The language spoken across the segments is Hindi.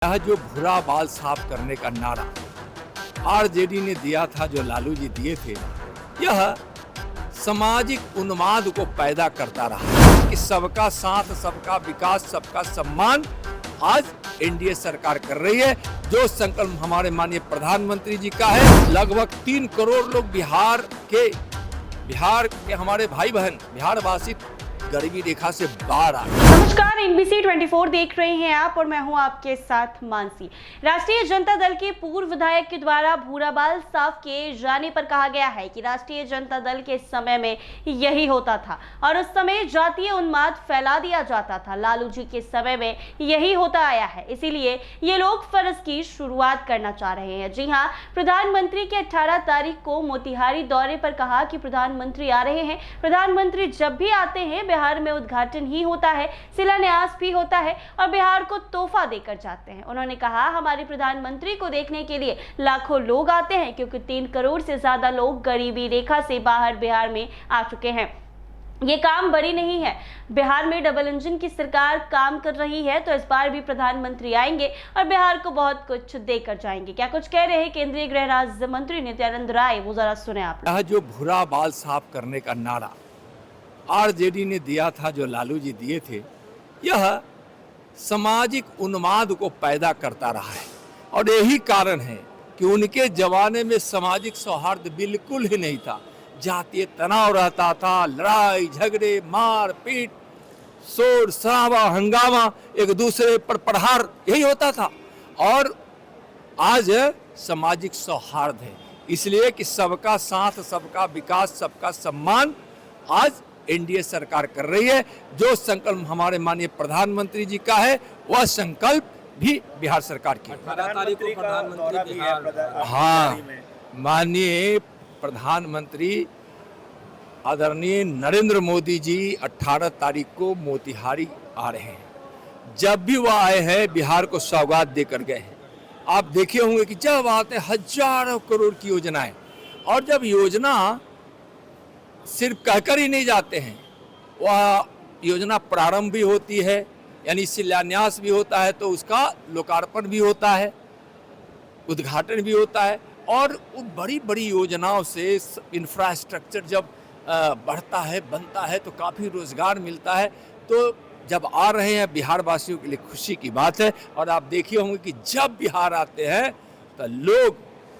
यह जो भूरा बाल साफ करने का नारा आरजेडी ने दिया था, जो लालू जी दिए थे, यह सामाजिक उन्माद को पैदा करता रहा कि सबका साथ, सबका विकास, सबका सम्मान आज एनडीए सरकार कर रही है। जो संकल्प हमारे माननीय प्रधानमंत्री जी का है, लगभग 3 करोड़ लोग बिहार के हमारे भाई बहन, बिहार वासी गरीबी रेखा से बाहर आ गए। नमस्कार, एनबीसी 24 देख रहे हैं आप और मैं हूं आपके साथ मानसी। राष्ट्रीय जनता दल के पूर्व विधायक के द्वारा भूरा बाल साफ किए जाने पर कहा गया है कि राष्ट्रीय जनता दल के समय में यही होता था और उस समय जातीय उन्माद फैला दिया जाता था। लालू जी के समय में यही होता आया है, इसीलिए ये लोग फर्ज की शुरुआत करना चाह रहे हैं। जी हाँ, प्रधानमंत्री के 18 तारीख को मोतिहारी दौरे पर कहा कि प्रधानमंत्री आ रहे हैं। प्रधानमंत्री जब भी आते हैं बिहार में उद्घाटन ही होता है, शिलान्यास भी होता है और बिहार को तोहफा देकर जाते हैं। उन्होंने कहा, हमारे प्रधानमंत्री को देखने के लिए लाखों लोग आते हैं क्योंकि 3 करोड़ से ज्यादा लोग गरीबी रेखा से बाहर बिहार में आ चुके हैं। ये काम बड़ी नहीं है। बिहार में डबल इंजन की सरकार काम कर रही है, तो इस बार भी प्रधानमंत्री आएंगे और बिहार को बहुत कुछ देकर जाएंगे। क्या कुछ कह रहे हैं केंद्रीय गृह राज्य मंत्री नित्यानंद राय, वो जरा सुने आप। यह जो भूरा बाल साफ करने का नारा आरजेडी ने दिया था, जो लालू जी दिए थे, यह सामाजिक उन्माद को पैदा करता रहा है और यही कारण है कि उनके जमाने में सामाजिक सौहार्द बिल्कुल ही नहीं था। जातीय तनाव रहता था, लड़ाई झगड़े, मार पीट, शोर शराबा, हंगामा, एक दूसरे पर प्रहार, यही होता था। और आज सामाजिक सौहार्द है, इसलिए कि सबका साथ, सबका विकास, सबका सम्मान आज एनडीए सरकार कर रही है। जो संकल्प हमारे माननीय प्रधानमंत्री जी का है, वह संकल्प भी बिहार सरकार की। 18 तारीख को प्रधानमंत्री बिहार, हाँ, माननीय प्रधानमंत्री आदरणीय नरेंद्र मोदी जी 18 तारीख को मोतिहारी आ रहे हैं। जब भी वह आए हैं, बिहार को सौगात देकर गए हैं। आप देखे होंगे कि जब आते हैं हजारों करोड़ की योजनाएं, और जब योजना सिर्फ कहकर ही नहीं जाते हैं, वह योजना प्रारंभ भी होती है, यानी शिलान्यास भी होता है, तो उसका लोकार्पण भी होता है, उद्घाटन भी होता है। और उन बड़ी बड़ी योजनाओं से इंफ्रास्ट्रक्चर जब बढ़ता है, बनता है, तो काफ़ी रोजगार मिलता है। तो जब आ रहे हैं, बिहार वासियों के लिए खुशी की बात है। और आप देखिए होंगे कि जब बिहार आते हैं तो लोग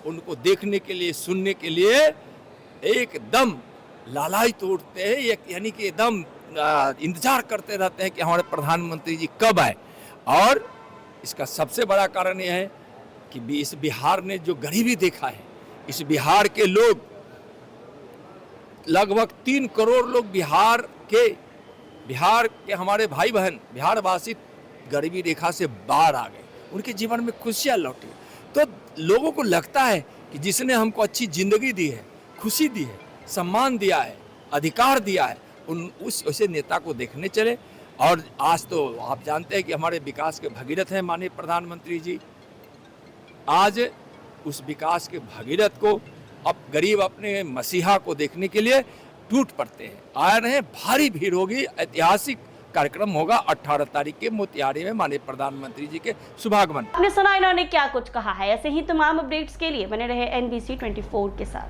उनको देखने के लिए, सुनने के लिए एकदम लालायित उठते हैं, यानी कि एकदम इंतजार करते रहते हैं कि हमारे प्रधानमंत्री जी कब आए। और इसका सबसे बड़ा कारण यह है कि इस बिहार ने जो गरीबी देखा है, इस बिहार के लोग, लगभग 3 करोड़ लोग बिहार के हमारे भाई बहन, बिहार वासी गरीबी रेखा से बाहर आ गए। उनके जीवन में खुशियाँ लौटी। तो लोगों को लगता है कि जिसने हमको अच्छी जिंदगी दी है, खुशी दी है, सम्मान दिया है, अधिकार दिया है, उस ऐसे नेता को देखने चले। और आज तो आप जानते हैं कि हमारे विकास के भगीरथ हैं माननीय प्रधानमंत्री जी। आज उस विकास के भगीरथ को अब गरीब अपने मसीहा को देखने के लिए टूट पड़ते हैं, आ रहे हैं। भारी भीड़ होगी, ऐतिहासिक कार्यक्रम होगा 18 तारीख के मोतिहारी में माननीय प्रधानमंत्री जी के शुभागमन। आपने सुना इन्होंने क्या कुछ कहा है। ऐसे ही तमाम अपडेट्स के लिए बने रहे एनबीसी 24 के साथ।